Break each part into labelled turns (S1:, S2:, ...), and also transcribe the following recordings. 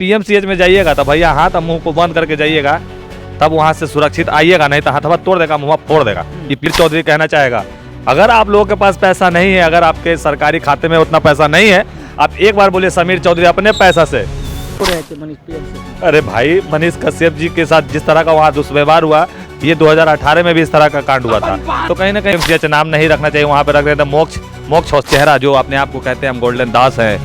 S1: PMCH में जाइएगा तो भैया हाथ और मुंह को बंद करके जाइएगा, तब वहां से सुरक्षित आइएगा, नहीं तो हाथ तोड़ देगा, मुंह फोड़ देगा। ये पीर चौधरी कहना चाहेगा। अगर आप लोगों के पास पैसा नहीं है, अगर आपके सरकारी खाते में उतना पैसा नहीं है, आप एक बार बोलिए समीर चौधरी अपने पैसा से। अरे भाई, मनीष कश्यप जी के साथ जिस तरह का वहाँ दुष्व्यवहार हुआ, ये 2018 में भी इस तरह का कांड हुआ था। तो कहीं ना कहीं पीएमसीएच नाम नहीं रखना चाहिए, वहाँ पे रख देते मोक्ष चेहरा, जो अपने आप को कहते हैं हम गोल्डन दास हैं,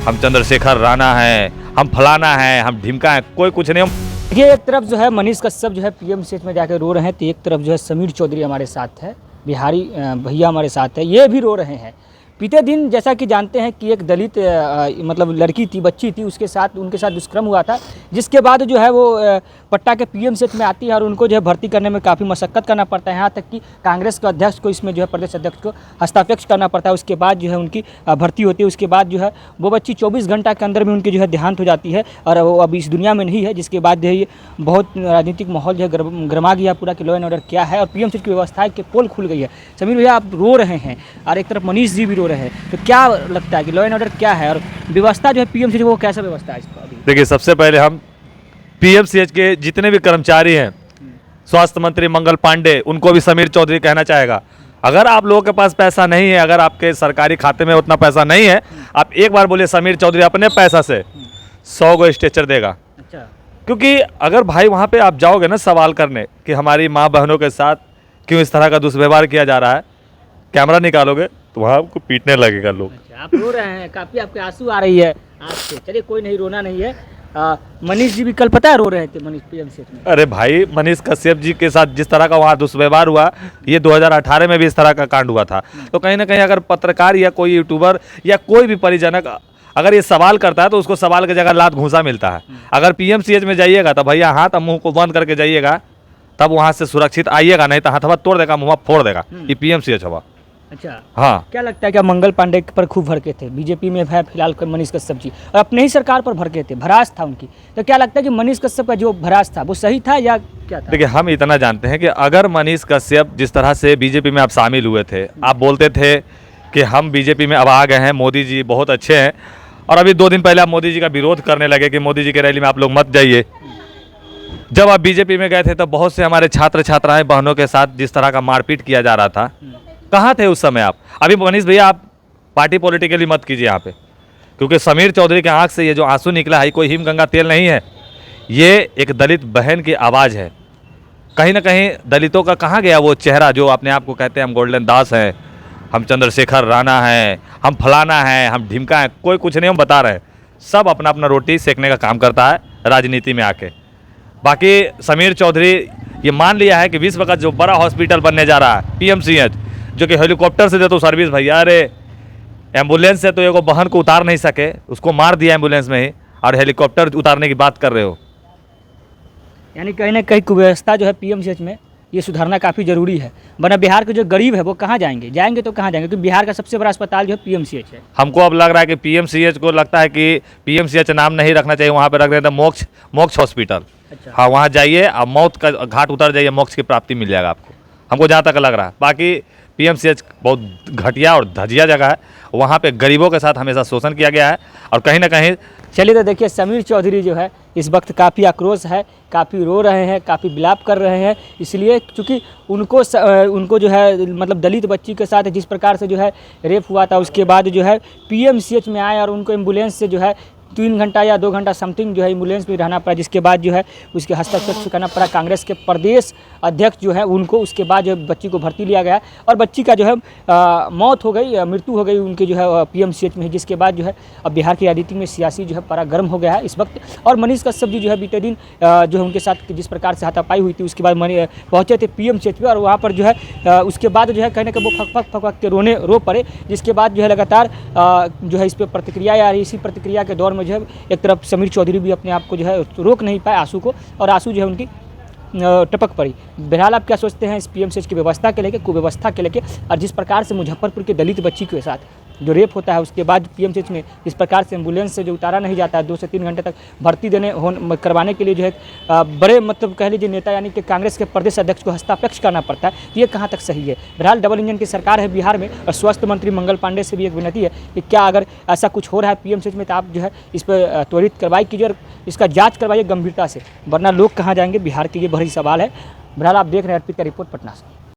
S1: हम चंद्रशेखर राणा हैं, हम फलाना हैं, हम ढिमका हैं, कोई कुछ नहीं। हम
S2: ये एक तरफ जो है मनीष कश्यप जो है पीएमसीएच में जाकर रो रहे हैं, तो एक तरफ जो है समीर चौधरी हमारे साथ है, बिहारी भैया हमारे साथ है, ये भी रो रहे हैं। बीते दिन जैसा कि जानते हैं कि एक दलित मतलब लड़की थी, बच्ची थी, उनके साथ दुष्कर्म हुआ था, जिसके बाद जो है वो पट्टा के पीएमसीएच में आती है और उनको जो है भर्ती करने में काफ़ी मशक्कत करना पड़ता है। यहाँ तक कि कांग्रेस के अध्यक्ष को इसमें जो है प्रदेश अध्यक्ष को हस्ताक्षर करना पड़ता है। उसके बाद जो है उनकी भर्ती होती है। उसके बाद जो है वो बच्ची 24 घंटा के अंदर में उनकी जो है देहांत हो जाती है और वो अब इस दुनिया में नहीं है। जिसके बाद जो है ये बहुत राजनीतिक माहौल जो है गरमा गया पूरा कि लॉ एंड ऑर्डर क्या है और पीएमसीएच की व्यवस्था के पोल खुल गई है। समीर भैया, आप रो रहे हैं और एक तरफ मनीष जी भी रो रहे हैं, तो क्या लगता है कि लॉ एंड ऑर्डर क्या है और व्यवस्था जो है पीएमसीएच वो कैसा व्यवस्था है इसका?
S1: देखिए, सबसे पहले हम पीएमसीएच के जितने भी कर्मचारी हैं, स्वास्थ्य मंत्री मंगल पांडे, उनको भी समीर चौधरी कहना चाहेगा। अगर आप लोगों के पास पैसा नहीं है, अगर आपके सरकारी खाते में उतना पैसा नहीं है, आप एक बार बोलिए समीर चौधरी अपने पैसा से 100 गो स्ट्रेचर देगा।
S2: अच्छा,
S1: क्योंकि अगर भाई वहाँ पे आप जाओगे ना सवाल करने कि हमारी माँ बहनों के साथ क्यों इस तरह का दुष्व्यवहार किया जा रहा है, कैमरा निकालोगे तो वहाँ आपको पीटने लगेगा लोग।
S2: अच्छा, आप रो रहे हैं, काफ़ी आपके आंसू आ रही है आपसे। चलिए, कोई नहीं, रोना नहीं है। मनीष जी भी कल पता है रो रहे थे मनीष पीएमसीएच में।
S1: अरे भाई, मनीष कश्यप जी के साथ जिस तरह का वहाँ दुष्व्यवहार हुआ, ये 2018 में भी इस तरह का कांड हुआ था। तो कहीं ना कहीं अगर पत्रकार या कोई यूट्यूबर या कोई भी परिजनक अगर ये सवाल करता है तो उसको सवाल की जगह लात घूंसा मिलता है। अगर पीएमसीएच में जाइएगा तो भैया हाथ और मुंह को बंद करके जाइएगा, तब वहाँ से सुरक्षित आइएगा, नहीं तो हाथ तोड़ देगा, मुँह फोड़ देगा। ये पीएमसीएच हुआ।
S2: अच्छा,
S1: हाँ,
S2: क्या लगता है कि मंगल पांडे पर खूब भड़के थे? बीजेपी में है फिलहाल मनीष कश्यप जी और अपने ही सरकार पर भड़के थे, भरास था उनकी। तो क्या लगता है कि मनीष कश्यप का जो भरास था वो सही था या क्या था?
S1: देखिए, हम इतना जानते हैं कि अगर मनीष कश्यप जिस तरह से बीजेपी में आप शामिल हुए थे, आप बोलते थे कि हम बीजेपी में अब आ गए हैं, मोदी जी बहुत अच्छे हैं, और अभी 2 दिन पहले आप मोदी जी का विरोध करने लगे कि मोदी जी की रैली में आप लोग मत जाइए। जब आप बीजेपी में गए थे तो बहुत से हमारे छात्र छात्राएं बहनों के साथ जिस तरह का मारपीट किया जा रहा था, कहाँ थे उस समय आप? अभी मनीष भैया, आप पार्टी पॉलिटिकली मत कीजिए यहाँ पे, क्योंकि समीर चौधरी के आंख से ये जो आंसू निकला है कोई हिमगंगा तेल नहीं है। ये एक दलित बहन की आवाज़ है। कहीं ना कहीं दलितों का कहाँ गया वो चेहरा, जो अपने आप को कहते हैं हम गोल्डन दास हैं, हम चंद्रशेखर राणा हैं, हम फलाना हैं, हम ढिमका हैं, कोई कुछ नहीं हम बता रहे हैं। सब अपना अपना रोटी सेकने का काम करता है राजनीति में आके। बाकी समीर चौधरी ये मान लिया है कि विश्व का जो बड़ा हॉस्पिटल बनने जा रहा है पीएमसीएच, जो कि हेलीकॉप्टर से दे तो सर्विस भैया, अरे एम्बुलेंस से तो एगो बहन को उतार नहीं सके, उसको मार दिया एम्बुलेंस में ही, और हेलीकॉप्टर उतारने की बात कर रहे हो।
S2: यानी कहीं ना कहीं कुव्यवस्था जो है पीएमसीएच में ये सुधारना काफ़ी ज़रूरी है, वरना बिहार के जो गरीब है वो कहाँ जाएंगे तो कहाँ जाएंगे, क्योंकि बिहार का सबसे बड़ा अस्पताल जो है पीएमसीएच है।
S1: हमको अब लग रहा है कि पीएमसीएच को लगता है कि पीएमसीएच नाम नहीं रखना चाहिए, वहाँ पे रख देते मोक्ष हॉस्पिटल।
S2: अच्छा,
S1: हाँ, वहाँ जाइए, अब मौत का घाट उतर जाइए, मोक्ष की प्राप्ति मिल जाएगा आपको, हमको जहाँ तक लग रहा है। बाकी पीएमसीएच बहुत घटिया और धजिया जगह है, वहाँ पे गरीबों के साथ हमेशा शोषण किया गया है, और कहीं ना कहीं।
S2: चलिए, तो देखिए समीर चौधरी जो है इस वक्त काफ़ी आक्रोश है, काफ़ी रो रहे हैं, काफ़ी विलाप कर रहे हैं, इसलिए क्योंकि उनको जो है मतलब दलित बच्ची के साथ जिस प्रकार से जो है रेप हुआ था, उसके बाद जो है पीएमसीएच में आए और उनको एम्बुलेंस से जो है 3 घंटा या 2 घंटा समथिंग जो है एम्बुलेंस में रहना पड़ा, जिसके बाद जो है उसके हस्ताक्षर करना पड़ा कांग्रेस के प्रदेश अध्यक्ष जो है उनको। उसके बाद जो है बच्ची को भर्ती लिया गया और बच्ची का जो है मौत हो गई, मृत्यु हो गई उनकी जो है पीएमसीएच में, जिसके बाद जो है अब बिहार की राजनीति में सियासी जो है पारा गर्म हो गया है इस वक्त। और मनीष कश्यप जी जो है बीते दिन जो है उनके साथ जिस प्रकार से हाथापाई हुई थी, उसके बाद पहुँचे थे पीएमसीएच पे, और वहाँ पर जो है उसके बाद जो है कहीं ना कहीं वो फक के रो पड़े, जिसके बाद जो है लगातार जो है इस पर प्रतिक्रिया आ रही। इसी प्रतिक्रिया के दौर में जो है एक तरफ समीर चौधरी भी अपने आप को जो है रोक नहीं पाए आंसू को, और आंसू जो है उनकी टपक पड़ी। बहरहाल, आप क्या सोचते हैं इस पीएमसीएच की व्यवस्था के लेके, कुव्यवस्था के लेके, और जिस प्रकार से मुजफ्फरपुर के दलित बच्ची के साथ जो रेप होता है उसके बाद पीएमसीएच में इस प्रकार से एम्बुलेंस से जो उतारा नहीं जाता है, 2 से 3 घंटे तक भर्ती करवाने के लिए जो है बड़े मतलब कह लीजिए नेता यानी कि कांग्रेस के प्रदेश अध्यक्ष को हस्ताक्षर करना पड़ता है। तो ये कहाँ तक सही है? बहरहाल डबल इंजन की सरकार है बिहार में, और स्वास्थ्य मंत्री मंगल पांडे से भी एक विनती है कि क्या अगर ऐसा कुछ हो रहा है पीएमसीएच में तो आप जो है इस पर त्वरित कार्रवाई कीजिए और इसका जाँच करवाइए गंभीरता से, वरना लोग कहाँ जाएंगे? बिहार के ये बड़ी सवाल है। बहरहाल आप देख रहे हैं अर्पित का रिपोर्ट पटना से।